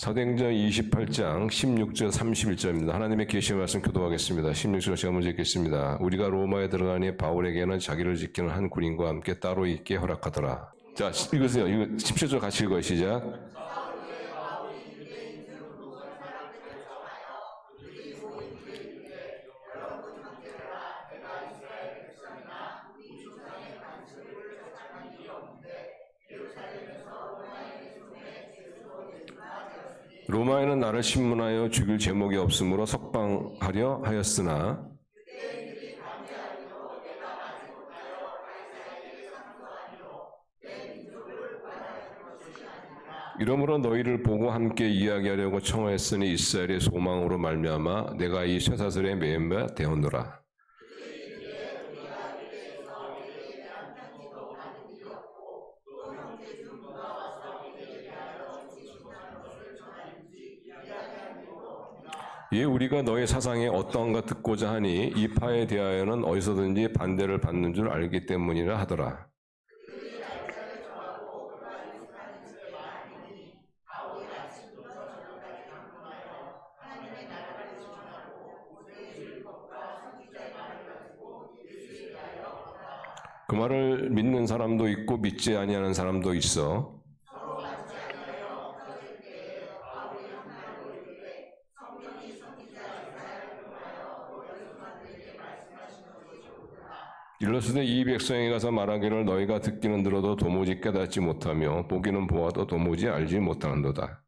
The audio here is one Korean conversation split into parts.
사도행전 28장 16절 31절입니다. 하나님의 계시의 말씀 교도하겠습니다. 16절 제가 먼저 읽겠습니다. 우리가 로마에 들어가니 바울에게는 자기를 지키는 한 군인과 함께 따로 있게 허락하더라. 자, 읽으세요. 이거 17절 같이 읽어요. 시작. 로마에는 나를 신문하여 죽일 제목이 없으므로 석방하려 하였으나 이러므로 너희를 보고 함께 이야기하려고 청하였으니 이스라엘의 소망으로 말미암아 내가 이 쇠사슬에 매인 바 되었노라. 예, 우리가 너의 사상에 어떠한가 듣고자 하니 이 파에 대하여는 어디서든지 반대를 받는 줄 알기 때문이라 하더라. 그 말을 믿는 사람도 있고 믿지 아니하는 사람도 있어. 일러스되 이 백성에 가서 말하기를 너희가 듣기는 들어도 도무지 깨닫지 못하며 보기는 보아도 도무지 알지 못하는도다.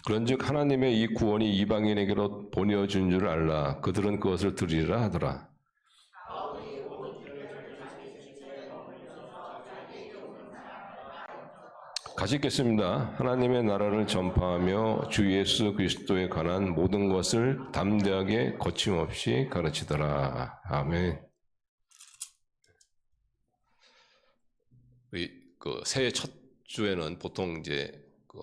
그런즉 하나님의 이 구원이 이방인에게로 보내어준 줄 알라. 그들은 그것을 들으리라 하더라. 같이 읽겠습니다. 하나님의 나라를 전파하며 주 예수 그리스도에 관한 모든 것을 담대하게 거침없이 가르치더라. 아멘. 새해 첫 주에는 보통 이제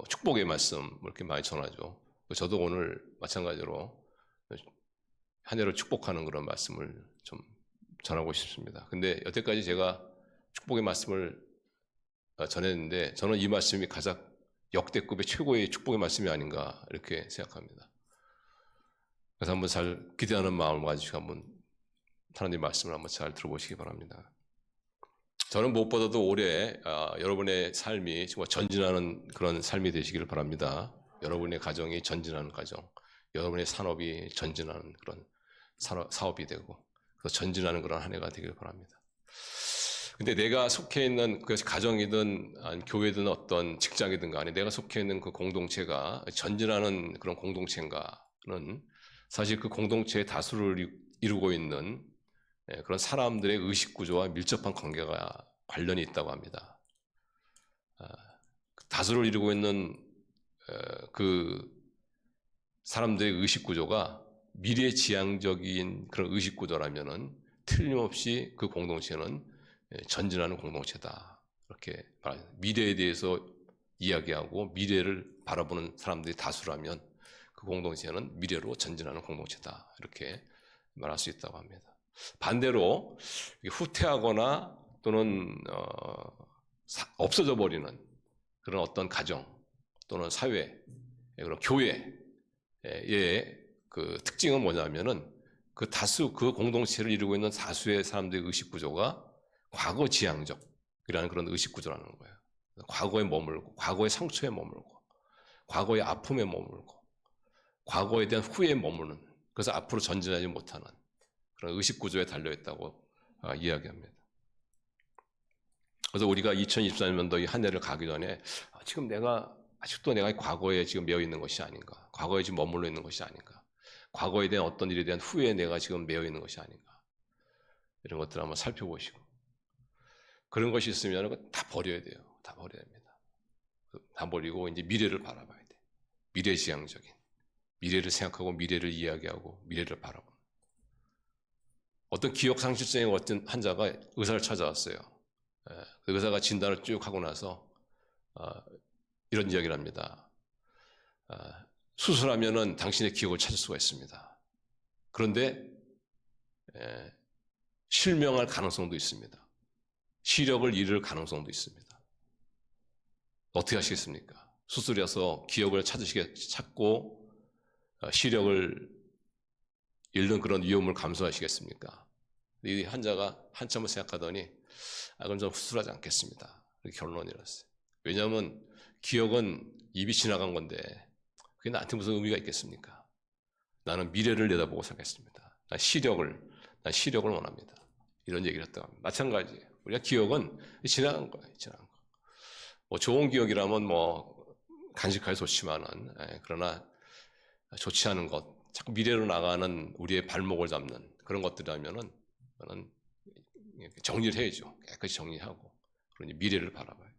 축복의 말씀 이렇게 많이 전하죠. 저도 오늘 마찬가지로 한 해를 축복하는 그런 말씀을 좀 전하고 싶습니다. 근데 여태까지 제가 축복의 말씀을 전했는데 저는 이 말씀이 가장 역대급의 최고의 축복의 말씀이 아닌가 이렇게 생각합니다. 그래서 한번 잘 기대하는 마음을 가지고 한번 하나님의 말씀을 한번 잘 들어보시기 바랍니다. 저는 무엇보다도 올해 여러분의 삶이 정말 전진하는 그런 삶이 되시기를 바랍니다. 여러분의 가정이 전진하는 가정, 여러분의 산업이 전진하는 그런 사업이 되고 그래서 전진하는 그런 한 해가 되기를 바랍니다. 근데 내가 속해 있는 그것이 가정이든 교회든 어떤 직장이든 간에 내가 속해 있는 그 공동체가 전진하는 그런 공동체인가는 사실 그 공동체의 다수를 이루고 있는 그런 사람들의 의식구조와 밀접한 관계가 관련이 있다고 합니다. 다수를 이루고 있는 그 사람들의 의식구조가 미래지향적인 그런 의식구조라면은 틀림없이 그 공동체는 전진하는 공동체다. 이렇게 말합니다. 미래에 대해서 이야기하고 미래를 바라보는 사람들이 다수라면 그 공동체는 미래로 전진하는 공동체다. 이렇게 말할 수 있다고 합니다. 반대로 후퇴하거나 또는 없어져 버리는 그런 어떤 가정 또는 사회, 그런 교회의 그 특징은 뭐냐면은 그 다수 그 공동체를 이루고 있는 다수의 사람들의 의식 구조가 과거 지향적이라는 그런 의식 구조라는 거예요. 과거에 머물고, 과거의 상처에 머물고, 과거의 아픔에 머물고, 과거에 대한 후회에 머무는, 그래서 앞으로 전진하지 못하는 그런 의식 구조에 달려 있다고 이야기합니다. 그래서 우리가 2024년도 이 한 해를 가기 전에 지금 아직도 내가 과거에 지금 매여 있는 것이 아닌가, 과거에 지금 머물러 있는 것이 아닌가, 과거에 대한 어떤 일에 대한 후회에 내가 지금 매여 있는 것이 아닌가, 이런 것들을 한번 살펴보시고 그런 것이 있으면 다 버려야 돼요. 다 버려야 됩니다. 다 버리고 이제 미래를 바라봐야 돼. 미래지향적인 미래를 생각하고 미래를 이야기하고 미래를 바라보는. 어떤 기억상실증의 어떤 환자가 의사를 찾아왔어요. 그 의사가 진단을 쭉 하고 나서 이런 이야기를 합니다. 수술하면은 당신의 기억을 찾을 수가 있습니다. 그런데 실명할 가능성도 있습니다. 시력을 잃을 가능성도 있습니다. 어떻게 하시겠습니까? 수술해서 기억을 찾고 시력을 잃는 그런 위험을 감수하시겠습니까? 이 환자가 한참을 생각하더니 그럼 좀 수술하지 않겠습니다. 이렇게 결론을 내렸어요. 왜냐하면 기억은 입이 지나간 건데 그게 나한테 무슨 의미가 있겠습니까? 나는 미래를 내다보고 살겠습니다. 난 시력을 원합니다. 이런 얘기를 했다고 합니다. 마찬가지예요. 우리가 기억은 지나간 거예요. 지나간 거. 뭐 좋은 기억이라면 뭐 간직하기 좋지만은 그러나 좋지 않은 것, 자꾸 미래로 나가는 우리의 발목을 잡는 그런 것들이라면은 저는 정리를 해야죠. 깨끗이 정리하고 그러니 미래를 바라봐요.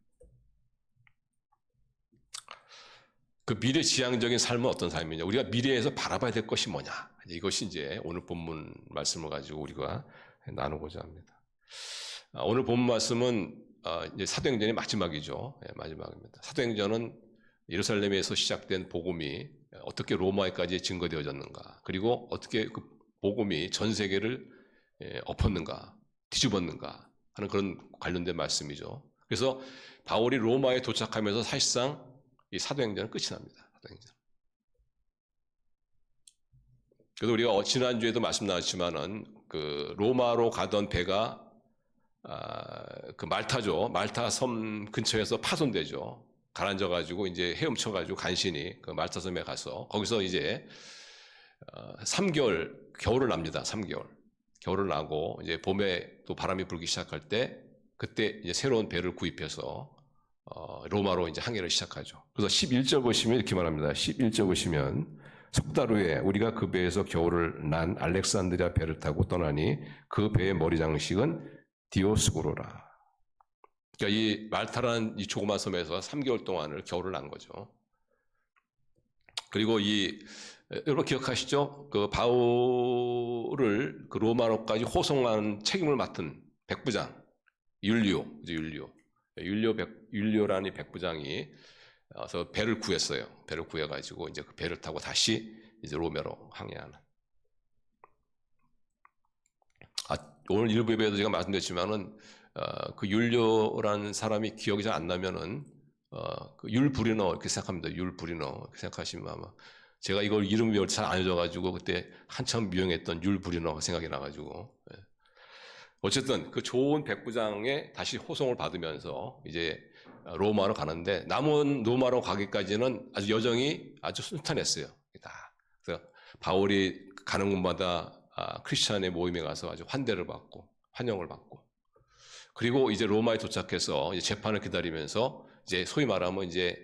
그 미래지향적인 삶은 어떤 삶이냐? 우리가 미래에서 바라봐야 될 것이 뭐냐? 이것이 이제 오늘 본문 말씀을 가지고 우리가 나누고자 합니다. 오늘 본문 말씀은 이제 사도행전의 마지막이죠. 마지막입니다. 사도행전은 예루살렘에서 시작된 복음이 어떻게 로마에까지 증거되어졌는가, 그리고 어떻게 그 복음이 전 세계를 엎었는가, 뒤집었는가 하는 그런 관련된 말씀이죠. 그래서 바울이 로마에 도착하면서 사실상 이 사도행전은 끝이 납니다. 사도행전. 그래서 우리가 지난주에도 말씀 나왔지만은 그 로마로 가던 배가 그 말타죠. 말타 섬 근처에서 파손되죠. 가라앉아가지고 이제 헤엄쳐가지고 간신히 그 말타 섬에 가서 거기서 이제 3개월 겨울을 납니다. 3개월 겨울을 나고 이제 봄에 또 바람이 불기 시작할 때 그때 이제 새로운 배를 구입해서 로마로 이제 항해를 시작하죠. 그래서 11절 보시면 이렇게 말합니다. 11절 보시면 석 달 후에 우리가 그 배에서 겨울을 난 알렉산드리아 배를 타고 떠나니 그 배의 머리 장식은 디오스구로라. 그러니까 이 말타라는 이 조그만 섬에서 3개월 동안을 겨울을 난 거죠. 그리고 여러분 기억하시죠? 그 바울을 그 로마로까지 호송한 책임을 맡은 백부장 율리오라는 백부장이 와서 배를 구했어요. 배를 구해가지고 이제 그 배를 타고 다시 이제 로마로 항해하는. 오늘 일부 예배에도 제가 말씀드렸지만은 그 율리오라는 사람이 기억이 잘 안 나면은 그 율브리너 이렇게 생각합니다. 율브리너 이렇게 생각하시면 아마 제가 이걸 이름 외울 잘 안 해줘가지고 그때 한참 유행했던 율브리너가 생각이 나가지고 어쨌든 그 좋은 백부장의 다시 호송을 받으면서 이제 로마로 가는데 남은 로마로 가기까지는 아주 여정이 아주 순탄했어요. 그래서 바울이 가는 곳마다 크리스찬의 모임에 가서 아주 환대를 받고 환영을 받고 그리고 이제 로마에 도착해서 이제 재판을 기다리면서 이제 소위 말하면 이제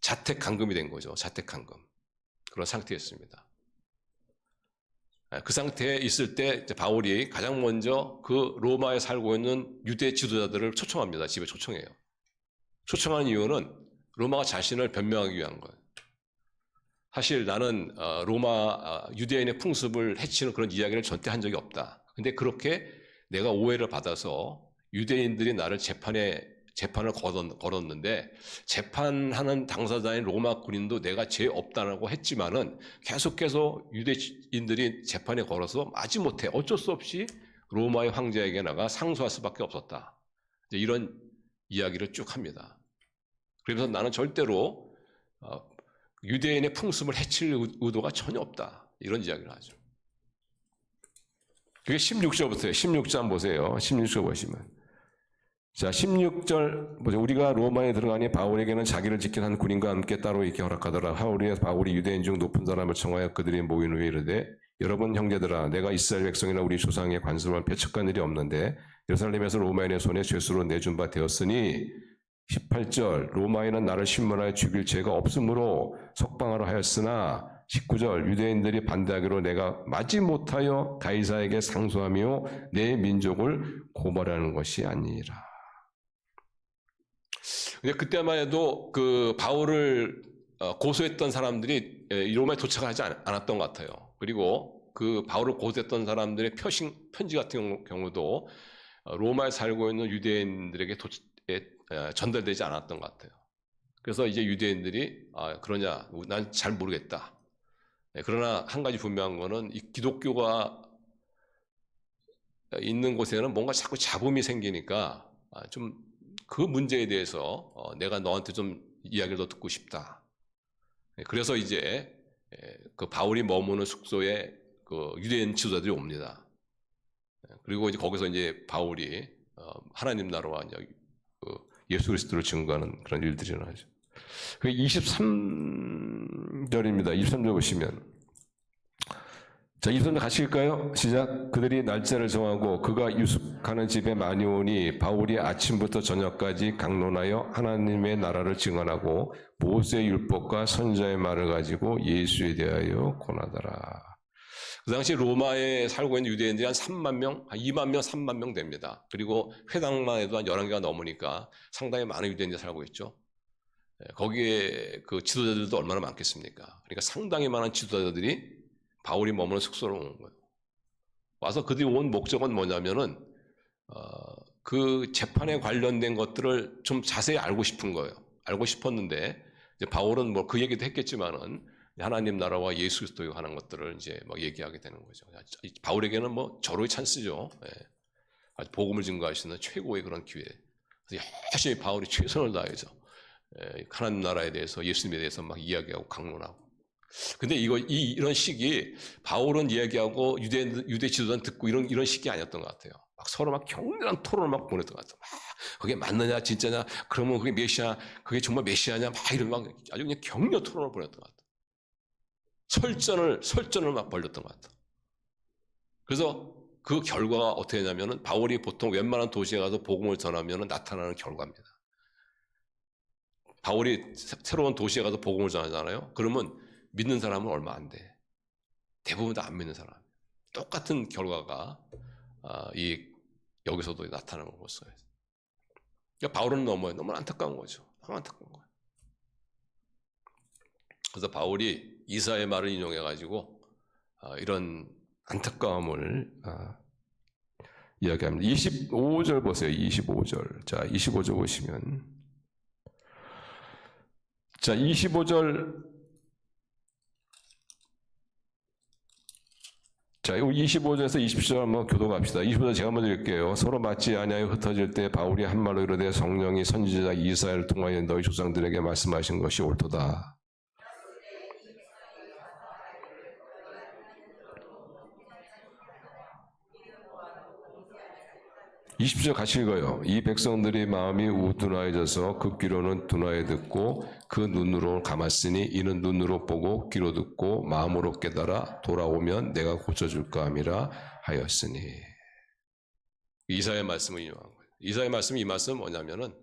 자택 감금이 된 거죠. 자택 감금 그런 상태였습니다. 그 상태에 있을 때 바울이 가장 먼저 그 로마에 살고 있는 유대 지도자들을 초청합니다. 집에 초청해요. 초청한 이유는 로마가 자신을 변명하기 위한 거예요. 사실 나는 로마 유대인의 풍습을 해치는 그런 이야기를 전혀 한 적이 없다. 근데 그렇게 내가 오해를 받아서 유대인들이 나를 재판을 걸었는데 재판하는 당사자인 로마 군인도 내가 죄 없다라고 했지만은 계속해서 유대인들이 재판에 걸어서 마지못해 어쩔 수 없이 로마의 황제에게 나가 상소할 수밖에 없었다. 이제 이런 이야기를 쭉 합니다. 그래서 나는 절대로 유대인의 풍습을 해칠 의도가 전혀 없다. 이런 이야기를 하죠. 그게 16절부터예요. 16절 보세요. 16절 보시면. 자, 16절 보세요. 우리가 로마에 들어가니 바울에게는 자기를 지킨 한 군인과 함께 따로 이렇게 허락하더라. 바울이 유대인 중 높은 사람을 청하여 그들이 모인 후에 이르되 여러분 형제들아 내가 이스라엘 백성이나 우리 조상의 관습을 배척한 일이 없는데 예루살렘에서 로마인의 손에 죄수로 내준 바 되었으니 18절 로마인은 나를 신문하여 죽일 죄가 없으므로 석방하라 하였으나 19절 유대인들이 반대하기로 내가 마지못하여 가이사에게 상소하며 내 민족을 고발하는 것이 아니라. 근데 그때만 해도 그 바울을 고소했던 사람들이 로마에 도착하지 않았던 것 같아요. 그리고 그 바울을 고소했던 사람들의 편지 같은 경우도 로마에 살고 있는 유대인들에게 전달되지 않았던 것 같아요. 그래서 이제 유대인들이 그러냐 난 잘 모르겠다. 그러나 한 가지 분명한 거는 이 기독교가 있는 곳에는 뭔가 자꾸 잡음이 생기니까 좀 그 문제에 대해서 내가 너한테 좀 이야기를 더 듣고 싶다. 그래서 이제 그 바울이 머무는 숙소에 그 유대인 지도자들이 옵니다. 그리고 이제 거기서 이제 바울이 하나님 나라와 그 예수 그리스도를 증거하는 그런 일들이 일어나죠. 그 23절입니다. 23절 보시면, 자, 23절 가실까요? 시작. 그들이 날짜를 정하고 그가 유숙하는 집에 많이 오니 바울이 아침부터 저녁까지 강론하여 하나님의 나라를 증언하고 모세의 율법과 선지자의 말을 가지고 예수에 대하여 권하더라. 그 당시 로마에 살고 있는 유대인들이 한 3만 명, 한 2만 명, 3만 명 됩니다. 그리고 회당만 해도 한 11개가 넘으니까 상당히 많은 유대인들이 살고 있죠. 거기에 그 지도자들도 얼마나 많겠습니까? 그러니까 상당히 많은 지도자들이 바울이 머무는 숙소로 온 거예요. 와서 그들이 온 목적은 뭐냐면은 그 재판에 관련된 것들을 좀 자세히 알고 싶은 거예요. 알고 싶었는데 이제 바울은 뭐 그 얘기도 했겠지만은 하나님 나라와 예수 그리스도에 관한 것들을 이제 막 얘기하게 되는 거죠. 바울에게는 뭐 절호의 찬스죠. 아주 복음을 증거하시는 최고의 그런 기회. 그래서 열심히 바울이 최선을 다해서 하나님 나라에 대해서 예수님에 대해서 막 이야기하고 강론하고. 근데 이런 시기 바울은 이야기하고 유대 지도자는 듣고 이런 시기 아니었던 것 같아요. 막 서로 막 격렬한 토론을 막 보냈던 것 같아요. 막 그게 맞느냐 진짜냐, 그러면 그게 메시아, 그게 정말 메시아냐, 막 이런 막 아주 그냥 격렬 토론을 보냈던 것 같아요. 설전을 막 벌였던 것 같아요. 그래서 그 결과가 어떻게 되냐면은 바울이 보통 웬만한 도시에 가서 복음을 전하면 나타나는 결과입니다. 바울이 새로운 도시에 가서 복음을 전하잖아요. 그러면 믿는 사람은 얼마 안 돼. 대부분 다 안 믿는 사람. 똑같은 결과가 여기서도 나타나는 걸 봤어요. 그러니까 바울은 너무 안타까운 거죠. 너무 안타까운 거예요. 그래서 바울이 이사의 말을 인용해가지고 이런 안타까움을 이야기합니다. 25절 보세요. 25절. 자, 25절 보시면, 자, 25절. 자, 25절에서 27절 한번 교독합시다. 25절 제가 먼저 읽게요. 서로 맞지 아니하여 흩어질 때 바울이 한 말로 이르되 성령이 선지자 이사야를 통하여 너희 조상들에게 말씀하신 것이 옳도다. 20절 같이 읽어요. 이 백성들의 마음이 우둔하여져서 그 귀로는 둔하여 듣고 그 눈으로 감았으니 이는 눈으로 보고 귀로 듣고 마음으로 깨달아 돌아오면 내가 고쳐줄까 함이라 하였으니. 이사야의 말씀을 인용한 거예요. 이사야의 말씀이 이 말씀은 뭐냐면은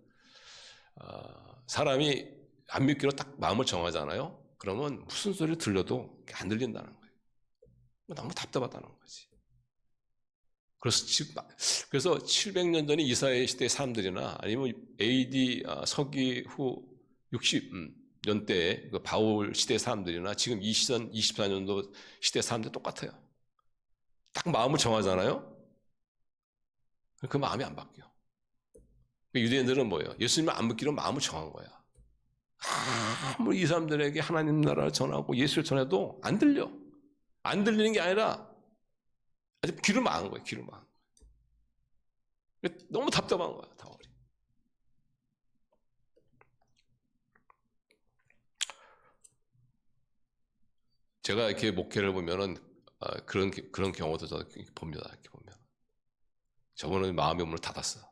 사람이 안 믿기로 딱 마음을 정하잖아요. 그러면 무슨 소리 들려도 안 들린다는 거예요. 너무 답답하다는 거지. 그래서 700년 전에 이사야 시대 사람들이나 아니면 AD 서기 후 60년대 그 바울 시대 사람들이나 지금 24년도 시대 사람들 똑같아요. 딱 마음을 정하잖아요. 그 마음이 안 바뀌어. 유대인들은 뭐예요? 예수님을 안 믿기로 마음을 정한 거야. 아무리 이 사람들에게 하나님 나라를 전하고 예수를 전해도 안 들려. 안 들리는 게 아니라 아주 귀를 막은 거예요. 귀를 막은 거예요. 너무 답답한 거야. 바울이. 제가 이렇게 목회를 보면은 그런 경우도 저도 봅니다. 이렇게 보면 저분은 마음의 문을 닫았어.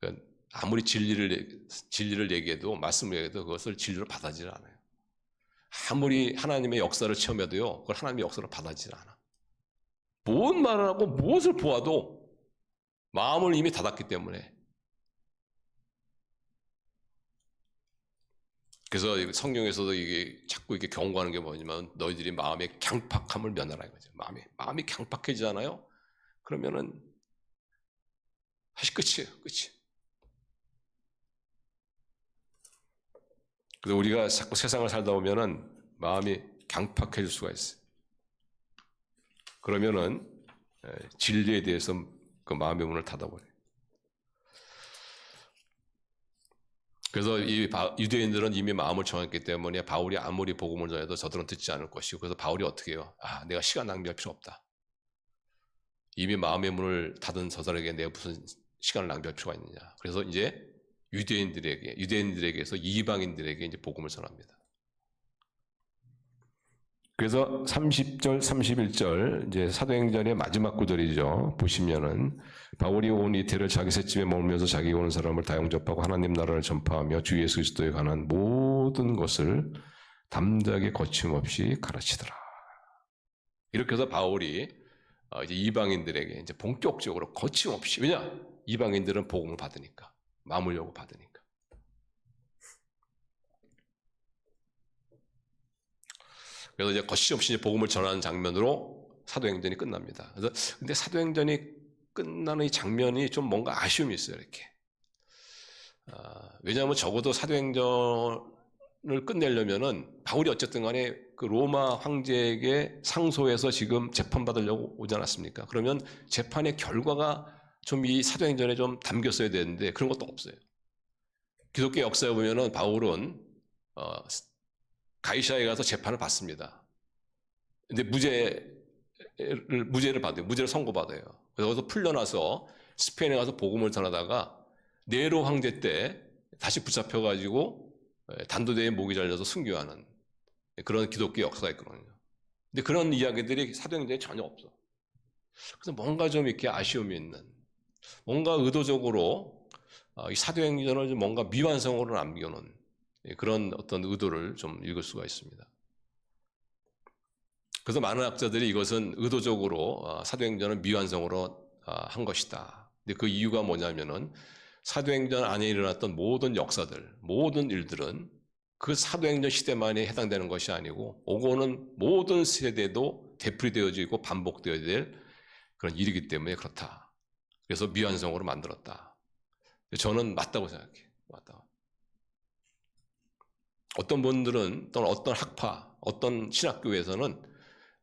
그러니까 아무리 진리를 얘기해도 말씀을 얘기해도 그것을 진리로 받아들이지 않아요. 아무리 하나님의 역사를 체험해도요, 그걸 하나님의 역사로 받아들이지 않아. 뭔 말을 하고 무엇을 보아도 마음을 이미 닫았기 때문에. 그래서 성경에서도 이게 자꾸 이렇게 경고하는 게 뭐냐면 너희들이 마음의 강팍함을 면하라 이거죠. 마음이 강팍해지잖아요. 그러면은 사실 끝이에요. 끝이. 그래서 우리가 자꾸 세상을 살다 보면은 마음이 강팍해질 수가 있어요. 그러면은 진리에 대해서 그 마음의 문을 닫아버려요. 그래서 이 유대인들은 이미 마음을 정했기 때문에 바울이 아무리 복음을 전해도 저들은 듣지 않을 것이고, 그래서 바울이 어떻게 해요? 내가 시간 낭비할 필요 없다. 이미 마음의 문을 닫은 저들에게 내가 무슨 시간을 낭비할 필요가 있느냐. 그래서 이제 유대인들에게서 이방인들에게 이제 복음을 전합니다. 그래서 30절, 31절 이제 사도행전의 마지막 구절이죠. 보시면은 바울이 온 이태를 자기 셋집에 머물면서 자기 오는 사람을 다 영접하고 하나님 나라를 전파하며 주 예수 그리스도에 관한 모든 것을 담대하게 거침없이 가르치더라. 이렇게 해서 바울이 이제 이방인들에게 이제 본격적으로 거침없이, 왜냐? 이방인들은 복음을 받으니까, 마음을 열고 받으니까. 그래서 이제 거침없이 이제 복음을 전하는 장면으로 사도행전이 끝납니다. 그래서 근데 사도행전이 끝나는 이 장면이 좀 뭔가 아쉬움이 있어요, 이렇게. 왜냐하면 적어도 사도행전을 끝내려면은 바울이 어쨌든 간에 그 로마 황제에게 상소해서 지금 재판받으려고 오지 않았습니까? 그러면 재판의 결과가 좀 이 사도행전에 좀 담겼어야 되는데 그런 것도 없어요. 기독교 역사에 보면은 바울은 가이사에 가서 재판을 받습니다. 근데 무죄를 받아요. 무죄를 선고받아요. 그래서 거기서 풀려나서 스페인에 가서 복음을 전하다가 네로 황제 때 다시 붙잡혀가지고 단도대에 목이 잘려서 순교하는 그런 기독교 역사가 있거든요. 근데 그런 이야기들이 사도행전에 전혀 없어. 그래서 뭔가 좀 이렇게 아쉬움이 있는, 뭔가 의도적으로 이 사도행전을 좀 뭔가 미완성으로 남겨놓은 그런 어떤 의도를 좀 읽을 수가 있습니다. 그래서 많은 학자들이 이것은 의도적으로 사도행전을 미완성으로 한 것이다. 근데 그 이유가 뭐냐면은 사도행전 안에 일어났던 모든 역사들, 모든 일들은 그 사도행전 시대만에 해당되는 것이 아니고 오고 오는 모든 세대도 되풀이되어지고 반복되어야 될 그런 일이기 때문에 그렇다. 그래서 미완성으로 만들었다. 저는 맞다고 생각해요. 맞다. 어떤 분들은 또는 어떤 학파, 어떤 신학교에서는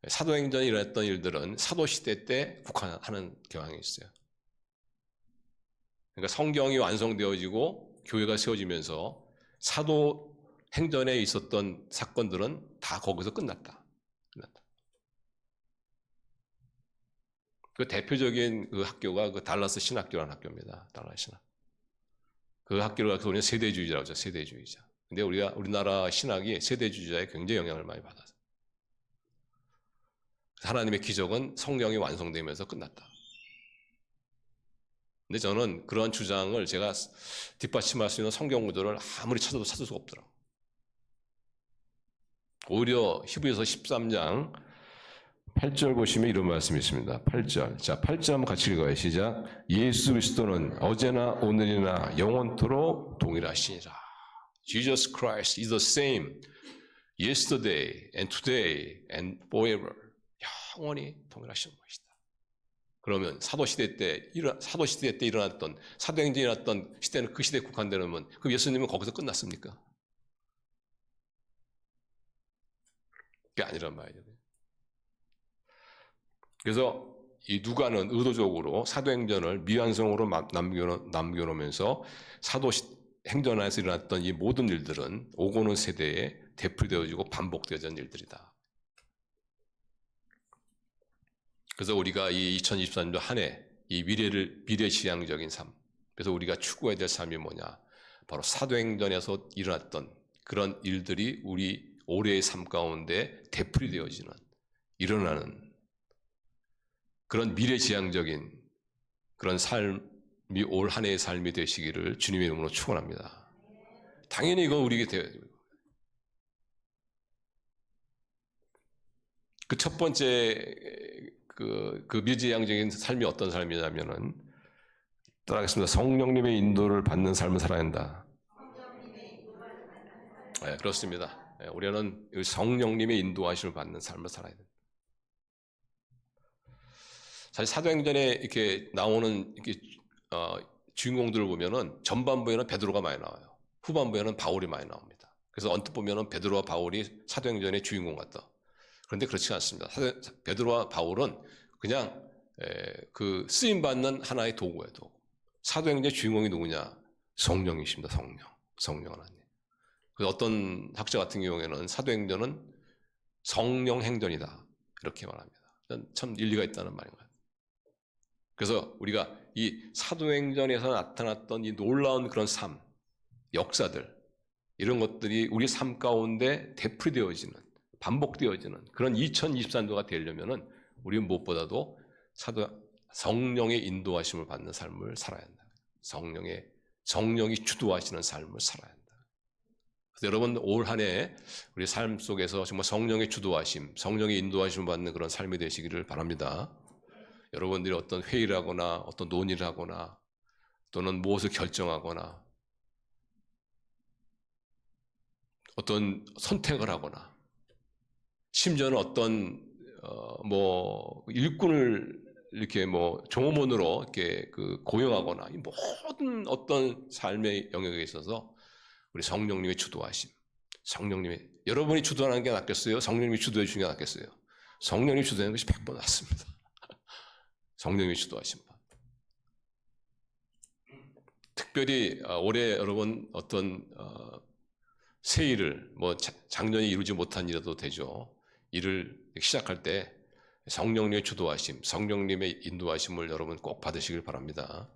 사도행전에 일어났던 일들은 사도시대 때 국한하는 경향이 있어요. 그러니까 성경이 완성되어지고 교회가 세워지면서 사도행전에 있었던 사건들은 다 거기서 끝났다. 그 대표적인 그 학교가 그 달라스 신학교라는 학교입니다. 달라스 신학. 그 학교를 우리는 세대주의자라고 하죠. 세대주의자. 근데 우리나라 신학이 세대주의자에 굉장히 영향을 많이 받았어요. 하나님의 기적은 성령이 완성되면서 끝났다. 근데 저는 그런 주장을 제가 뒷받침할 수 있는 성경 구절을 아무리 찾아도 찾을 수가 없더라고요. 오히려 히브리서 13장 8절 보시면 이런 말씀이 있습니다. 8절. 자, 8절 한번 같이 읽어요. 시작. 예수 그리스도는 어제나 오늘이나 영원토록 동일하시니라. Jesus Christ is the same yesterday and today and forever. 영원히 동일하시는 것이다. 그러면 사도시대 때 일어났던, 사도행전이 일어났던 시대는 그 시대에 국한되면 그럼 예수님은 거기서 끝났습니까? 그게 아니란 말이죠. 그래서 이 누가는 의도적으로 사도행전을 미완성으로 남겨놓으면서 사도행전 안에서 일어났던 이 모든 일들은 오고는 세대에 되풀이되어지고 반복되어진 일들이다. 그래서 우리가 이 2024년도 한 해 이 미래지향적인 삶, 그래서 우리가 추구해야 될 삶이 뭐냐? 바로 사도행전에서 일어났던 그런 일들이 우리 올해의 삶 가운데 되풀이되어지는, 일어나는 그런 미래지향적인 그런 삶이 올 한 해의 삶이 되시기를 주님의 이름으로 축원합니다. 당연히 이건 우리에게 돼야 돼요. 그 첫 번째 그 미래지향적인 삶이 어떤 삶이냐면은 따라하겠습니다. 성령님의 인도를 받는 삶을 살아야 한다. 네, 그렇습니다. 네, 우리는 성령님의 인도하심을 받는 삶을 살아야 된다. 사실 사도행전에 이렇게 나오는 주인공들을 보면은 전반부에는 베드로가 많이 나와요. 후반부에는 바울이 많이 나옵니다. 그래서 언뜻 보면은 베드로와 바울이 사도행전의 주인공 같다. 그런데 그렇지 않습니다. 베드로와 바울은 그냥 그 쓰임 받는 하나의 도구예요. 도구. 사도행전의 주인공이 누구냐? 성령이십니다. 성령. 성령 하나님. 그 어떤 학자 같은 경우에는 사도행전은 성령 행전이다 이렇게 말합니다. 참 일리가 있다는 말인 것 같아요. 그래서 우리가 이 사도행전에서 나타났던 이 놀라운 그런 삶, 역사들 이런 것들이 우리 삶 가운데 되풀이되어지는, 반복되어지는 그런 2023년도가 되려면은 우리는 무엇보다도 성령의 인도하심을 받는 삶을 살아야 한다. 성령이 주도하시는 삶을 살아야 한다. 그래서 여러분 올 한 해 우리 삶 속에서 정말 성령의 주도하심, 성령의 인도하심을 받는 그런 삶이 되시기를 바랍니다. 여러분들이 어떤 회의를 하거나 어떤 논의를 하거나 또는 무엇을 결정하거나 어떤 선택을 하거나 심지어는 어떤 일꾼을 이렇게 종업원으로 이렇게 고용하거나 이 모든 어떤 삶의 영역에 있어서 우리 성령님의 주도하심, 여러분이 주도하는 게 낫겠어요? 성령님이 주도해 주는 게 낫겠어요? 성령님이 주도하는 것이 100번 낫습니다. 성령님이 주도하심. 특별히 올해 여러분 어떤 새 일을 작년에 이루지 못한 일이라도 되죠. 일을 시작할 때 성령님의 주도하심, 성령님의 인도하심을 여러분 꼭 받으시길 바랍니다.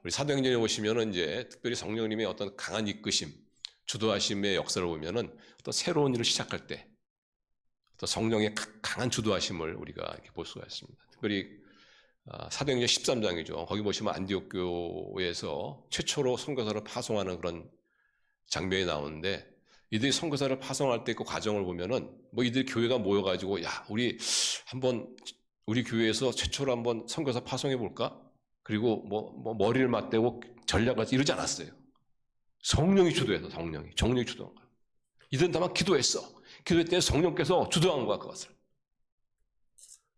우리 사도행전에 보시면은 이제 특별히 성령님의 어떤 강한 이끄심, 주도하심의 역사를 보면은 어떤 새로운 일을 시작할 때 어떤 성령의 강한 주도하심을 우리가 이렇게 볼 수가 있습니다. 특별히 사도행전 13장이죠. 거기 보시면 안디옥 교회에서 최초로 선교사를 파송하는 그런 장면이 나오는데 이들이 선교사를 파송할 때 그 과정을 보면은 이들 교회가 모여가지고 우리 교회에서 최초로 한번 선교사 파송해 볼까? 그리고 머리를 맞대고 전략을 이러지 않았어요. 성령이 주도해서 정령이 주도한 거야. 이들은 다만 기도했어. 기도했더니 성령께서 주도한 거야 그것을.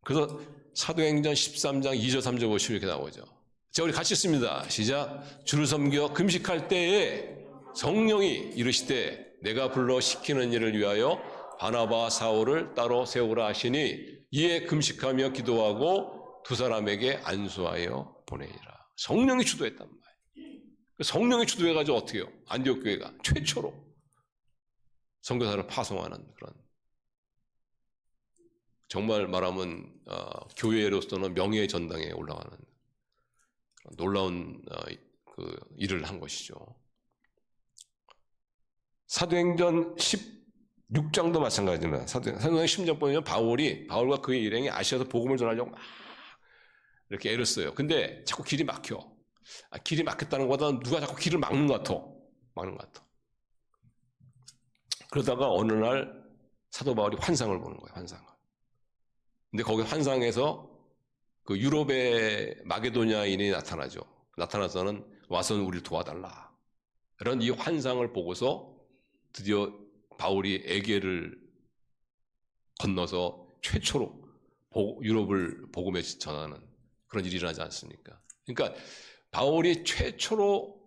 그래서 사도행전 13장 2절 3절 보시면 이렇게 나오죠. 자, 우리 같이 읽습니다. 시작. 주를 섬겨 금식할 때에 성령이 이르시되 내가 불러 시키는 일을 위하여 바나바와 사울을 따로 세우라 하시니 이에 금식하며 기도하고 두 사람에게 안수하여 보내니라. 성령이 주도했단 말이에요. 성령이 주도해가지고 어떻게 해요? 안디옥 교회가 최초로 선교사를 파송하는 그런 정말 말하면 교회로서는 명예의 전당에 올라가는 놀라운 일을 한 것이죠. 사도행전 16장도 마찬가지입니다. 사도행전 16장 보면 바울과 그의 일행이 아시아에서 복음을 전하려고 막 이렇게 애를 써요. 근데 자꾸 길이 막혀. 길이 막혔다는 것보다는 누가 자꾸 길을 막는 것 같아. 그러다가 어느 날 사도 바울이 환상을 보는 거예요. 환상을. 근데 거기 환상에서 그 유럽의 마게도냐인이 나타나죠. 나타나서는 와서 우리를 도와달라. 이런 이 환상을 보고서 드디어 바울이 에게를 건너서 최초로 유럽을 복음에 전하는 그런 일이 일어나지 않습니까? 그러니까 바울이 최초로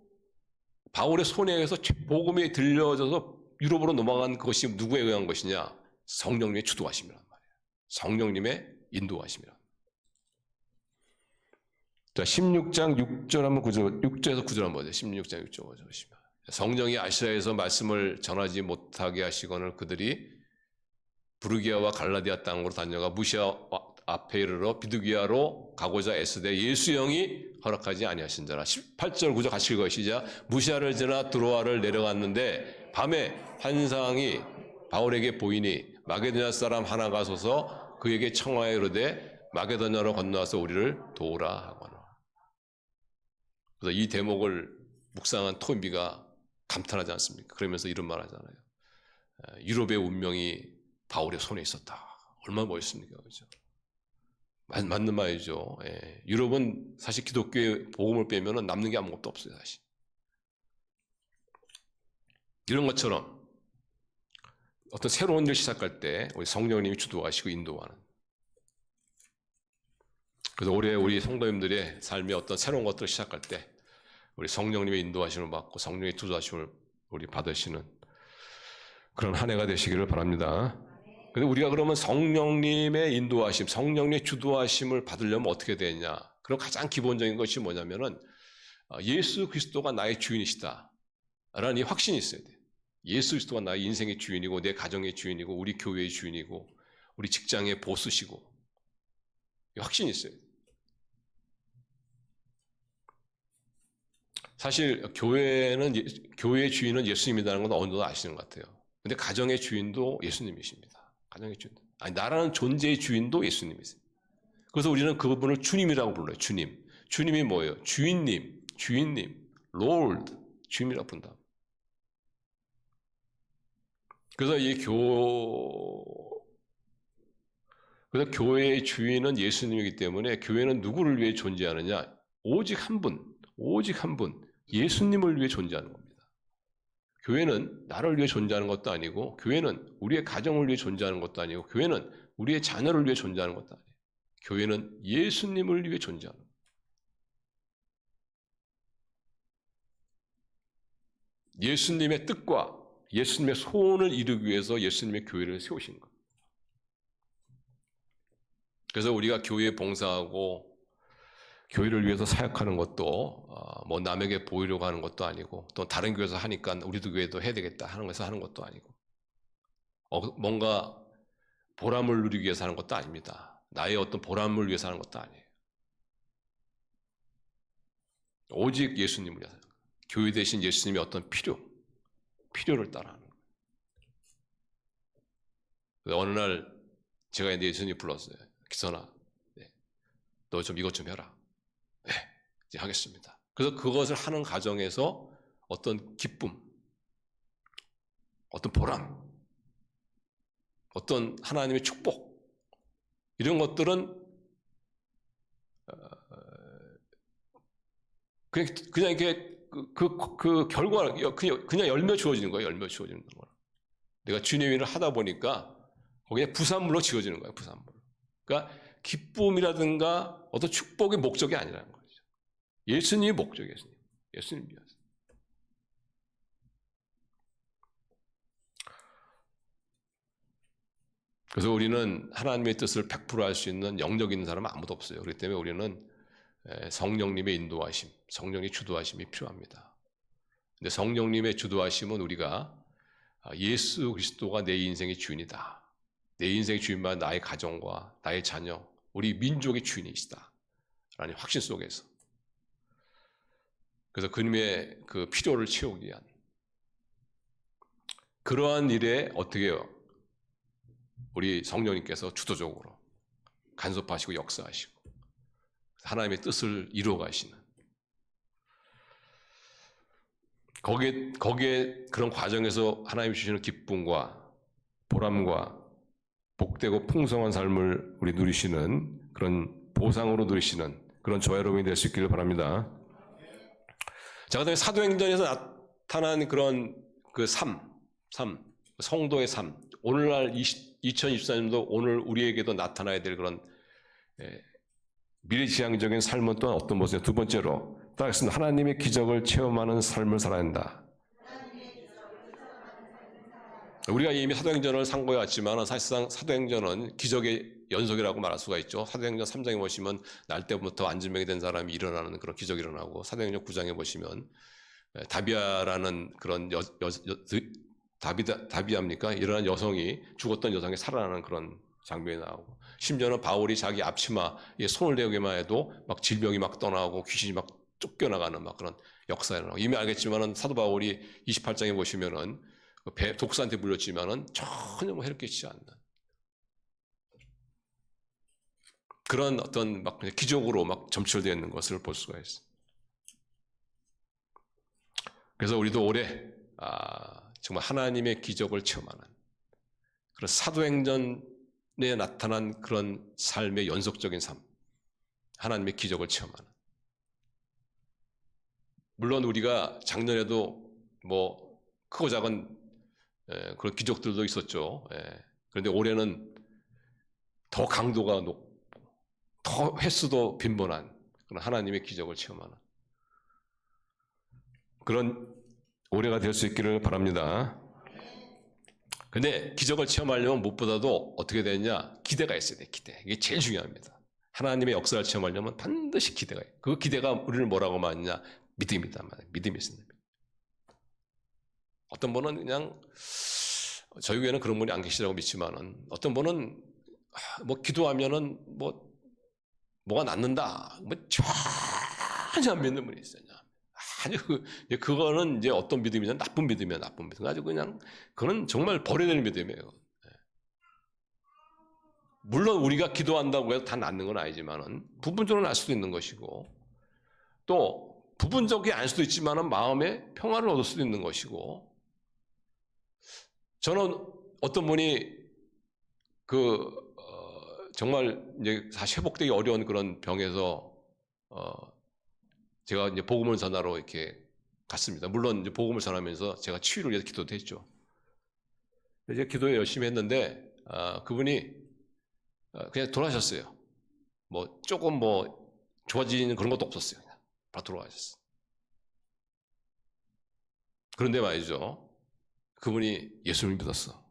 바울의 손에 의해서 복음이 들려져서 유럽으로 넘어간 것이 누구에 의한 것이냐? 성령님의 주도하심이란 말이에요. 성령님의 인도하심이란. 자, 16장 6절 한번 6절에서 9절 한번 보세요. 16장 6절 보시면 성령이 아시아에서 말씀을 전하지 못하게 하시거늘 그들이 부르기아와 갈라디아 땅으로 다녀가 무시아 앞에 이르러 비두기아로 가고자 애쓰되 예수 영이 허락하지 아니하신 자라. 18절 9절 같이 읽어요. 시작. 무시아를 지나 드로아를 내려갔는데 밤에 환상이 바울에게 보이니 마게도냐 사람 하나가 서서 그에게 청하여 이르되 마게도냐로 건너와서 우리를 도우라 하거나. 그래서 이 대목을 묵상한 토인비가 감탄하지 않습니까? 그러면서 이런 말 하잖아요. 유럽의 운명이 바울의 손에 있었다. 얼마나 멋있습니까? 그렇죠? 맞는 말이죠. 예. 유럽은 사실 기독교의 복음을 빼면 남는 게 아무것도 없어요. 사실. 이런 것처럼 어떤 새로운 일을 시작할 때 우리 성령님이 주도하시고 인도하는. 그래서 올해 우리 성도님들의 삶에 어떤 새로운 것들을 시작할 때 우리 성령님의 인도하심을 받고 성령의 주도하심을 우리 받으시는 그런 한 해가 되시기를 바랍니다. 근데 우리가 그러면 성령님의 인도하심, 성령님의 주도하심을 받으려면 어떻게 되느냐? 그럼 가장 기본적인 것이 뭐냐면은 예수 그리스도가 나의 주인이시다. 라는 이 확신이 있어야 돼. 예수 그리스도가 나의 인생의 주인이고 내 가정의 주인이고 우리 교회의 주인이고 우리 직장의 보스시고 이 확신이 있어야 돼. 사실 교회의 주인은 예수님이라는 건 어느 정도 아시는 것 같아요. 근데 가정의 주인도 예수님이십니다. 가정의 주인도. 아니, 나라는 존재의 주인도 예수님이세요. 그래서 우리는 그분을 주님이라고 불러요. 주님. 주님이 뭐예요? 주인님, Lord, 주님이라고 부른다. 그래서 그래서 교회의 주인은 예수님이기 때문에 교회는 누구를 위해 존재하느냐? 오직 한 분, 예수님을 위해 존재하는 겁니다. 교회는 나를 위해 존재하는 것도 아니고, 교회는 우리의 가정을 위해 존재하는 것도 아니고, 교회는 우리의 자녀를 위해 존재하는 것도 아니에요. 교회는 예수님을 위해 존재하는 거예요. 예수님의 뜻과 예수님의 소원을 이루기 위해서 예수님의 교회를 세우신 거예요. 그래서 우리가 교회에 봉사하고 교회를 위해서 사역하는 것도 뭐 남에게 보이려고 하는 것도 아니고 또 다른 교회에서 하니까 우리도 교회도 해야 되겠다 하는 것에서 하는 것도 아니고 뭔가 보람을 누리기 위해서 하는 것도 아닙니다. 나의 어떤 보람을 위해서 하는 것도 아니에요. 오직 예수님을 위해서 교회 대신 예수님의 어떤 필요를 따라하는 거예요. 어느 날 제가 이제 예수님이 불렀어요. 기선아, 너 좀 이것 좀 해라. 네, 이제 하겠습니다. 그래서 그것을 하는 과정에서 어떤 기쁨, 어떤 보람, 어떤 하나님의 축복 이런 것들은 그냥 이렇게 그 결과 그냥 열매 주어지는 거예요. 열매 주어지는 거예요. 내가 주님의 일을 하다 보니까 거기에 부산물로 지어지는 거예요. 부산물. 그러니까 기쁨이라든가 어떤 축복의 목적이 아니라는 거죠. 예수님이 목적이에요. 예수님 위해서. 그래서 우리는 하나님의 뜻을 100% 할 수 있는 영적 있는 사람은 아무도 없어요. 그렇기 때문에 우리는 성령님의 인도하심, 성령의 주도하심이 필요합니다. 근데 성령님의 주도하심은 우리가 예수 그리스도가 내 인생의 주인이다. 내 인생의 주인만 나의 가정과 나의 자녀, 우리 민족의 주인이시다. 라는 확신 속에서. 그래서 그님의 그 필요를 채우기 위한 그러한 일에 어떻게 해요? 우리 성령님께서 주도적으로 간섭하시고 역사하시고 하나님의 뜻을 이루어 가시는 거기에 그런 과정에서 하나님이 주시는 기쁨과 보람과 복되고 풍성한 삶을 우리 누리시는 그런 보상으로 누리시는 그런 저와 여러분이 될 수 있기를 바랍니다. 자, 그다음에 사도행전에서 나타난 그런 그 성도의 삶, 오늘날 2024년도 오늘 우리에게도 나타나야 될 그런 미래지향적인 삶은 또한 어떤 모습이냐? 두 번째로 따라서 하나님의 기적을 체험하는 삶을 살아야 한다. 우리가 이미 사도행전을 상고해 왔지만 사실상 사도행전은 기적의 연속이라고 말할 수가 있죠. 사도행전 3장에 보시면 날 때부터 안진병이 된 사람이 일어나는 그런 기적이 일어나고 사도행전 9장에 보시면 다비아라는 그런 다비아입니까? 일어난 여성이 죽었던 여성이 살아나는 그런 장면이 나오고 심지어는 바울이 자기 앞치마에 손을 대기만 해도 막 질병이 막 떠나고 귀신이 막 쫓겨나가는 막 그런 역사가 일어나고 이미 알겠지만은 사도 바울이 28장에 보시면은 독사한테 물렸지만은 전혀 뭐 해롭겠지 않는 그런 어떤 막 그냥 기적으로 막 점철되어 있는 것을 볼 수가 있어요. 그래서 우리도 올해 정말 하나님의 기적을 체험하는 그런 사도행전에 나타난 그런 삶의 연속적인 삶, 하나님의 기적을 체험하는. 물론 우리가 작년에도 뭐 크고 작은 그런 기적들도 있었죠. 그런데 올해는 더 강도가 높고 더 횟수도 빈번한 그런 하나님의 기적을 체험하는 그런 올해가 될 수 있기를 바랍니다. 근데 기적을 체험하려면 무엇보다도 어떻게 되느냐? 기대가 있어야 돼. 기대. 이게 제일 중요합니다. 하나님의 역사를 체험하려면 반드시 기대가 있어요. 그 기대가 우리를 뭐라고 말하느냐? 믿음이다. 믿음이 있습니다. 어떤 분은 그냥 저희 교회는 그런 분이 안 계시라고 믿지만은 어떤 분은 뭐 기도하면은 뭐가 낫는다. 뭐 전혀 안 믿는 분이 있어요. 아주 그거는 이제 어떤 믿음이냐 나쁜 믿음이야 나쁜 믿음. 아주 그냥 그건 정말 버려야 되는 믿음이에요. 물론 우리가 기도한다고 해서 다 낫는 건 아니지만은 부분적으로 날 수도 있는 것이고 또 부분적이 아닐 수도 있지만은 마음의 평화를 얻을 수도 있는 것이고 저는 어떤 분이 정말 이제 다시 회복되기 어려운 그런 병에서 제가 이제 복음을 전하러 이렇게 갔습니다. 물론 이제 복음을 전하면서 제가 치유를 위해서 기도도 했죠. 이제 기도 열심히 했는데 그분이 그냥 돌아가셨어요. 뭐 조금 뭐 좋아지는 그런 것도 없었어요. 그냥 바로 돌아가셨어요. 그런데 말이죠. 그분이 예수님을 믿었어.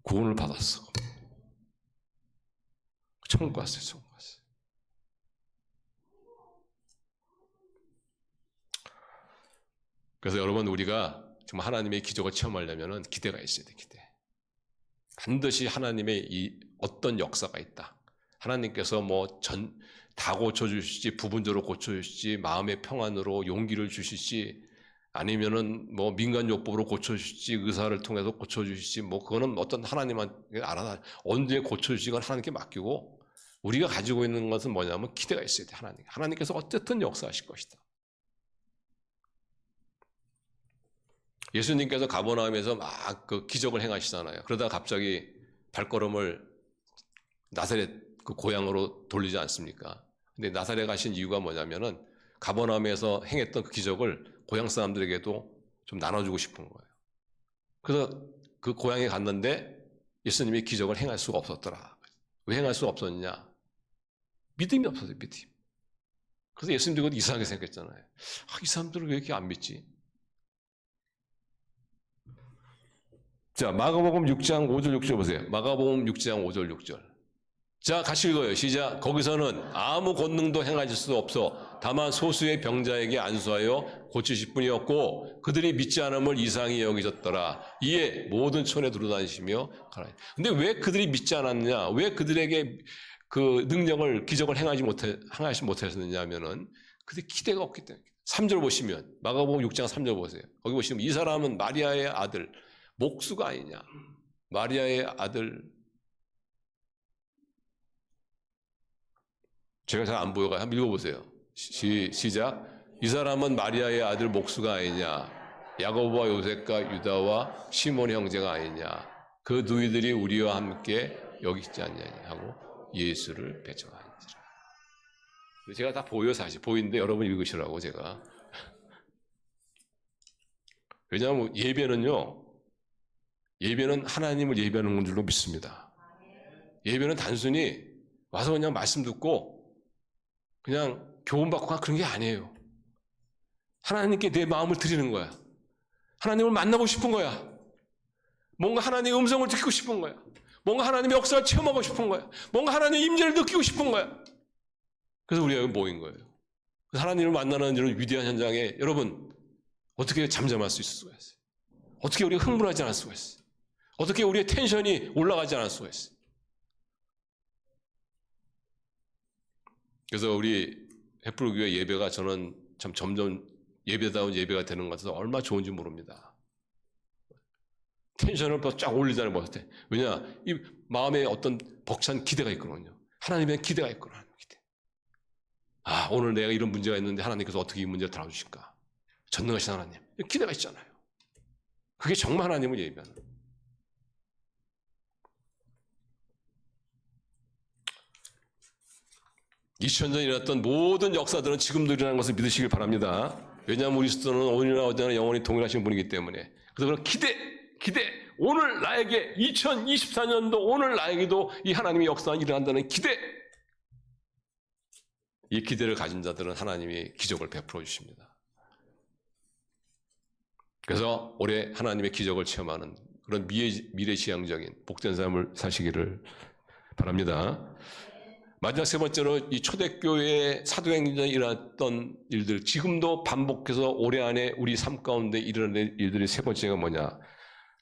구원을 받았어. 천국 갔어요. 천국 갔어요. 그래서 여러분 우리가 정말 하나님의 기적을 체험하려면 기대가 있어야 돼. 기대. 반드시 하나님의 이 어떤 역사가 있다. 하나님께서 다 고쳐주실지 부분적으로 고쳐주실지 마음의 평안으로 용기를 주실지 아니면은 뭐 민간 요법으로 고쳐주실지 의사를 통해서 고쳐주실지 그거는 어떤 하나님한테 알아서 언제 고쳐주시건 하나님께 맡기고 우리가 가지고 있는 것은 뭐냐면 기대가 있어야 돼. 하나님께서 어쨌든 역사하실 것이다. 예수님께서 가버나움에서 막 그 기적을 행하시잖아요. 그러다가 갑자기 발걸음을 나사렛 그 고향으로 돌리지 않습니까? 근데 나사렛 가신 이유가 뭐냐면은 가버나움에서 행했던 그 기적을 고향 사람들에게도 좀 나눠주고 싶은 거예요. 그래서 그 고향에 갔는데 예수님이 기적을 행할 수가 없었더라. 왜 행할 수가 없었느냐? 믿음이 없었어요. 믿음. 그래서 예수님도 이상하게 생각했잖아요. 이 사람들은 왜 이렇게 안 믿지? 자, 마가복음 6장 5절 6절 보세요. 마가복음 6장 5절 6절. 자, 같이 읽어요. 시작. 거기서는 아무 권능도 행하실 수 없어 다만 소수의 병자에게 안수하여 고치실 뿐이었고 그들이 믿지 않음을 이상히 여기셨더라. 이에 모든 촌에 두루다니시며 가라. 근데 왜 그들이 믿지 않았느냐? 왜 그들에게 그 능력을 기적을 행하지 못하셨느냐 하면은 그들이 기대가 없기 때문에. 3절 보시면 마가복음 6장 3절 보세요. 거기 보시면 이 사람은 마리아의 아들 목수가 아니냐. 마리아의 아들. 제가 잘 안 보여가요. 한번 읽어보세요. 시작. 이 사람은 마리아의 아들 목수가 아니냐. 야고보와 요셉과 유다와 시몬 형제가 아니냐. 그 누이들이 우리와 함께 여기 있지 않냐냐 하고 예수를 배척하니라. 제가 다 보여 사실. 보이는데 여러분 읽으시라고 제가. 왜냐하면 예배는 하나님을 예배하는 줄로 믿습니다. 예배는 단순히 와서 그냥 말씀 듣고 그냥 교훈받고 그런 게 아니에요. 하나님께 내 마음을 드리는 거야. 하나님을 만나고 싶은 거야. 뭔가 하나님의 음성을 듣고 싶은 거야. 뭔가 하나님의 역사를 체험하고 싶은 거야. 뭔가 하나님의 임재를 느끼고 싶은 거야. 그래서 우리가 여기 모인 거예요. 하나님을 만나는 이런 위대한 현장에 여러분 어떻게 잠잠할 수 있을 수가 있어요? 어떻게 우리가 흥분하지 않을 수가 있어요? 어떻게 우리의 텐션이 올라가지 않을 수가 있어요? 그래서 우리 햇불교회 예배가 저는 참 점점 예배다운 예배가 되는 것 같아서 얼마나 좋은지 모릅니다. 텐션을 쫙 올리자는 것을 때. 왜냐? 이 마음에 어떤 벅찬 기대가 있거든요. 하나님의 기대가 있거든요. 기대. 오늘 내가 이런 문제가 있는데 하나님께서 어떻게 이 문제를 다뤄주실까? 전능하신 하나님. 기대가 있잖아요. 그게 정말 하나님을 예배하는. 2000년 일어났던 모든 역사들은 지금도 일어나는 것을 믿으시길 바랍니다. 왜냐하면 우리 스스로는 오늘이나 어제나 영원히 동일하신 분이기 때문에. 그래서 그런 기대. 오늘 나에게 2024년도 오늘 나에게도 이 하나님의 역사가 일어난다는 기대. 이 기대를 가진 자들은 하나님이 기적을 베풀어 주십니다. 그래서 올해 하나님의 기적을 체험하는 그런 미래지향적인 복된 삶을 사시기를 바랍니다. 마지막 세 번째로 이 초대교회의 사도행전에 일어났던 일들, 지금도 반복해서 올해 안에 우리 삶 가운데 일어나는 일들이 세 번째가 뭐냐?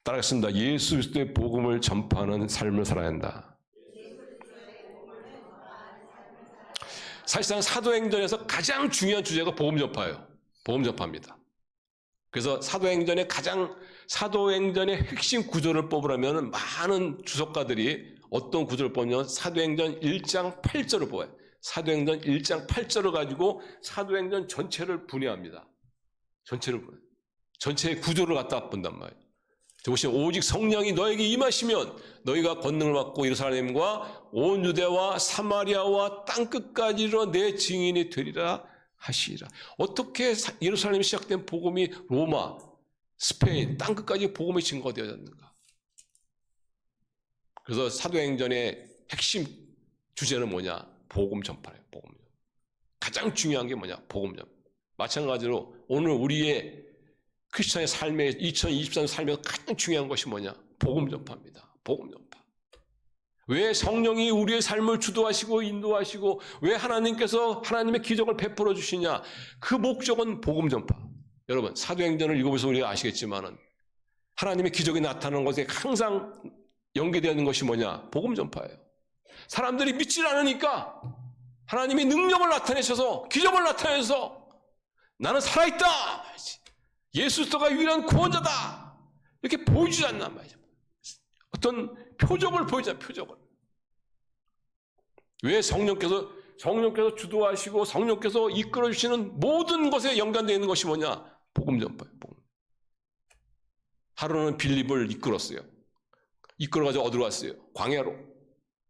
따라하겠습니다. 예수 그리스도의 복음을 전파하는 삶을 살아야 한다. 사실상 사도행전에서 가장 중요한 주제가 복음 전파예요. 복음 전파입니다. 그래서 사도행전의 핵심 구조를 뽑으라면 많은 주석가들이 어떤 구조를 뽑냐면 사도행전 1장 8절을 뽑아요. 사도행전 1장 8절을 가지고 사도행전 전체를 분해합니다. 전체의 구조를 갖다 본단 말이에요. 보시면 오직 성령이 너에게 임하시면 너희가 권능을 받고 예루살렘과 온 유대와 사마리아와 땅끝까지 이르러 내 증인이 되리라 하시리라. 어떻게 예루살렘이 시작된 복음이 로마, 스페인, 땅끝까지 복음이 증거되어졌는가? 그래서 사도행전의 핵심 주제는 뭐냐? 복음 전파예요. 복음 전파. 가장 중요한 게 뭐냐? 복음 전파. 마찬가지로 오늘 우리의 크리스천의 삶에 2023년 삶에서 가장 중요한 것이 뭐냐? 복음 전파입니다. 복음 전파. 왜 성령이 우리의 삶을 주도하시고 인도하시고 왜 하나님께서 하나님의 기적을 베풀어 주시냐? 그 목적은 복음 전파. 여러분 사도행전을 읽어보셔서 우리가 아시겠지만은 하나님의 기적이 나타나는 것에 항상 연계되어 있는 것이 뭐냐? 복음 전파예요. 사람들이 믿질 않으니까 하나님이 능력을 나타내셔서 기적을 나타내셔서 나는 살아있다. 예수 그리스도가 유일한 구원자다. 이렇게 보여주지 않단 말이죠. 어떤 표적을 보여주잖아요. 표적을. 왜 성령께서 주도하시고 성령께서 이끌어주시는 모든 것에 연관되어 있는 것이 뭐냐? 복음 전파예요. 복음. 하루는 빌립을 이끌었어요. 이끌어가지고 어디로 갔어요? 광야로.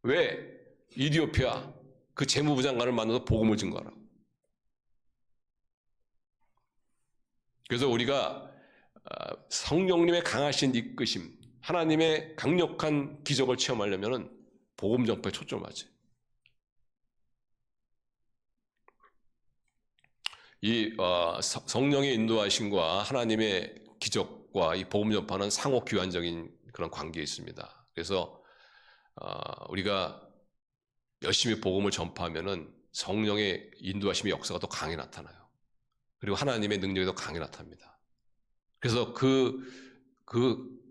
왜? 이디오피아 그 재무부 장관을 만나서 복음을 증거하라고. 그래서 우리가 성령님의 강하신 이끄심, 하나님의 강력한 기적을 체험하려면 복음 전파에 초점을 맞춰요. 이 성령의 인도하심과 하나님의 기적과 이 복음 전파는 상호 교환적인 그런 관계에 있습니다. 그래서 우리가 열심히 복음을 전파하면은 성령의 인도하심의 역사가 더 강하게 나타나요. 그리고 하나님의 능력이 더 강하게 나타납니다. 그래서 그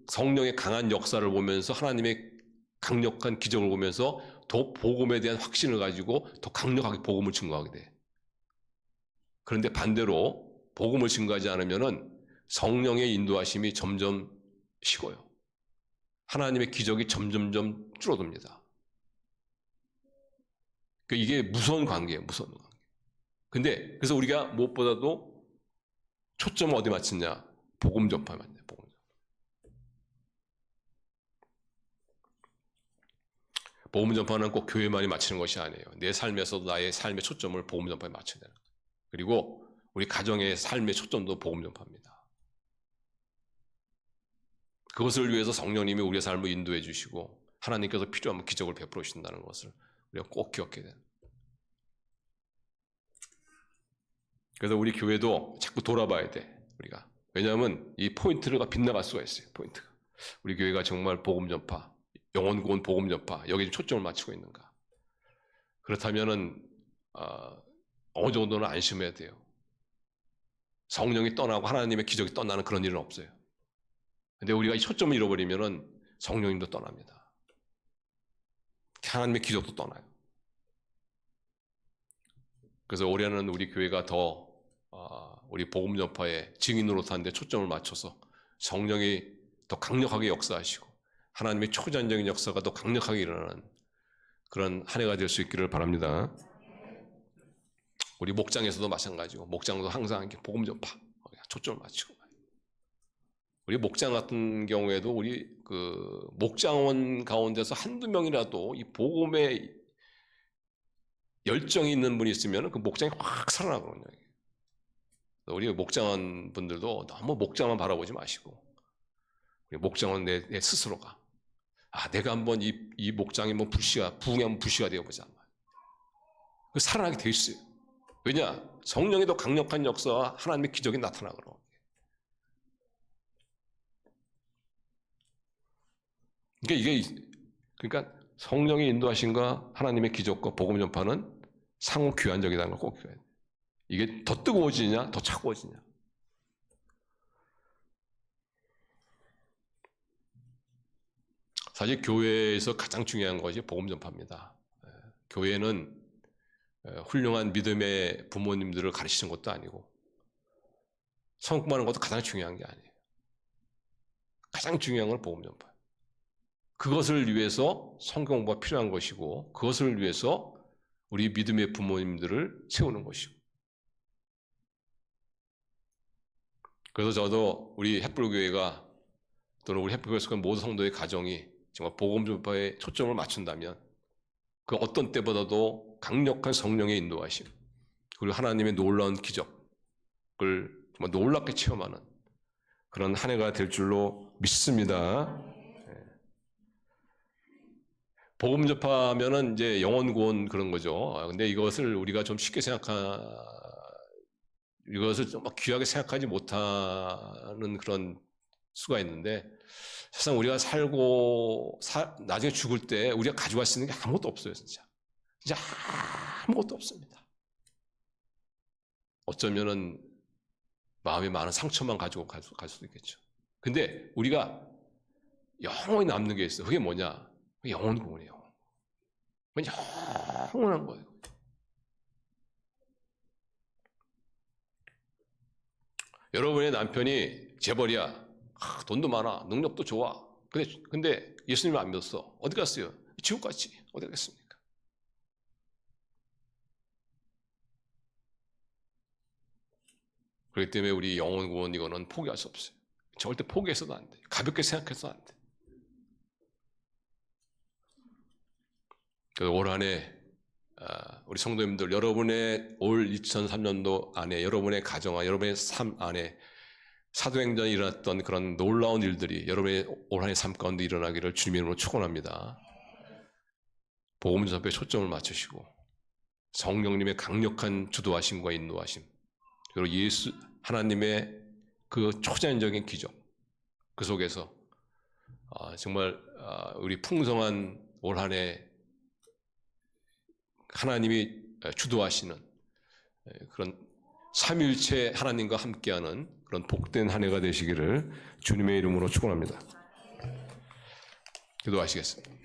성령의 강한 역사를 보면서 하나님의 강력한 기적을 보면서 더 복음에 대한 확신을 가지고 더 강력하게 복음을 증거하게 돼. 그런데 반대로 복음을 증거하지 않으면은 성령의 인도하심이 점점 식어요. 하나님의 기적이 점점점 줄어듭니다. 그러니까 이게 무서운 관계예요. 무서운 관계. 근데 그래서 우리가 무엇보다도 초점을 어디 맞추냐? 복음 전파에 맞냐? 복음 전파. 복음 전파는 꼭 교회만이 맞추는 것이 아니에요. 내 삶에서도 나의 삶의 초점을 복음 전파에 맞춰야 되는 거예요. 그리고 우리 가정의 삶의 초점도 복음 전파입니다. 그것을 위해서 성령님이 우리의 삶을 인도해 주시고 하나님께서 필요하면 기적을 베풀어 주신다는 것을 우리가 꼭 기억해야 돼요. 그래서 우리 교회도 자꾸 돌아봐야 돼. 우리가. 왜냐하면 이 포인트가 빗나갈 수가 있어요. 포인트가. 우리 교회가 정말 복음 전파, 영혼 구원 복음 전파 여기에 초점을 맞추고 있는가. 그렇다면은 어느 정도는 안심해야 돼요. 성령이 떠나고 하나님의 기적이 떠나는 그런 일은 없어요. 근데 우리가 이 초점을 잃어버리면은 성령님도 떠납니다. 하나님의 기적도 떠나요. 그래서 올해는 우리 교회가 더 우리 복음 전파의 증인으로 사는데 초점을 맞춰서 성령이 더 강력하게 역사하시고 하나님의 초자연적인 역사가 더 강력하게 일어나는 그런 한 해가 될 수 있기를 바랍니다. 우리 목장에서도 마찬가지고 목장도 항상 이렇게 복음 전파 초점을 맞추고 우리 목장 같은 경우에도 우리 그 목장원 가운데서 한두 명이라도 이 복음에 열정이 있는 분이 있으면 그 목장이 확 살아나거든요. 우리 목장원 분들도 너무 목장만 바라보지 마시고 우리 목장원 내 스스로가 내가 한번 이 목장이 뭐 부흥이 한번 불씨가 되어보자. 살아나게 돼 있어요. 왜냐? 성령의 더 강력한 역사와 하나님의 기적이 나타나거든요. 그러니까 성령의 인도하심과 하나님의 기적과 복음 전파는 상호 교환적이라는 걸 꼭 기억해야 돼요. 이게 더 뜨거워지냐, 더 차가워지냐. 사실 교회에서 가장 중요한 것이 복음 전파입니다. 교회는 훌륭한 믿음의 부모님들을 가르치는 것도 아니고 성공하는 것도 가장 중요한 게 아니에요. 가장 중요한 건 복음 전파. 그것을 위해서 성경 공부가 필요한 것이고 그것을 위해서 우리 믿음의 부모님들을 세우는 것이고. 그래서 저도 우리 햇불교회가 또는 우리 햇불교회 속한 모든 성도의 가정이 정말 복음 전파에 초점을 맞춘다면 그 어떤 때보다도 강력한 성령의 인도하심 그리고 하나님의 놀라운 기적을 정말 놀랍게 체험하는 그런 한 해가 될 줄로 믿습니다. 복음 접하면은 이제 영혼 구원 그런 거죠. 근데 이것을 우리가 좀 쉽게 이것을 좀 귀하게 생각하지 못하는 그런 수가 있는데 세상 우리가 살고 나중에 죽을 때 우리가 가져갈 수 있는 게 아무것도 없어요, 진짜. 진짜 아무것도 없습니다. 어쩌면은 마음에 많은 상처만 가지고 갈 수도 있겠죠. 근데 우리가 영원히 남는 게 있어요. 그게 뭐냐? 영혼 구원이에요. 그건 영원한 거예요. 여러분의 남편이 재벌이야. 돈도 많아. 능력도 좋아. 근데 예수님을 안 믿었어. 어디 갔어요? 지옥 갔지. 어디 갔습니까? 그렇기 때문에 우리 영혼 구원 이거는 포기할 수 없어요. 절대 포기해서도 안 돼. 가볍게 생각해서도 안 돼. 그래서 올 한 해 우리 성도님들 여러분의 올 2003년도 안에 여러분의 가정과 여러분의 삶 안에 사도행전에 일어났던 그런 놀라운 일들이 여러분의 올 한 해 삶 가운데 일어나기를 주님의 이름으로 축원합니다. 복음 전파에 초점을 맞추시고 성령님의 강력한 주도하심과 인도하심 그리고 하나님의 그 초자연적인 기적 그 속에서 정말 우리 풍성한 올 한 해 하나님이 주도하시는 그런 삼위일체 하나님과 함께하는 그런 복된 한 해가 되시기를 주님의 이름으로 축원합니다. 기도하시겠습니다.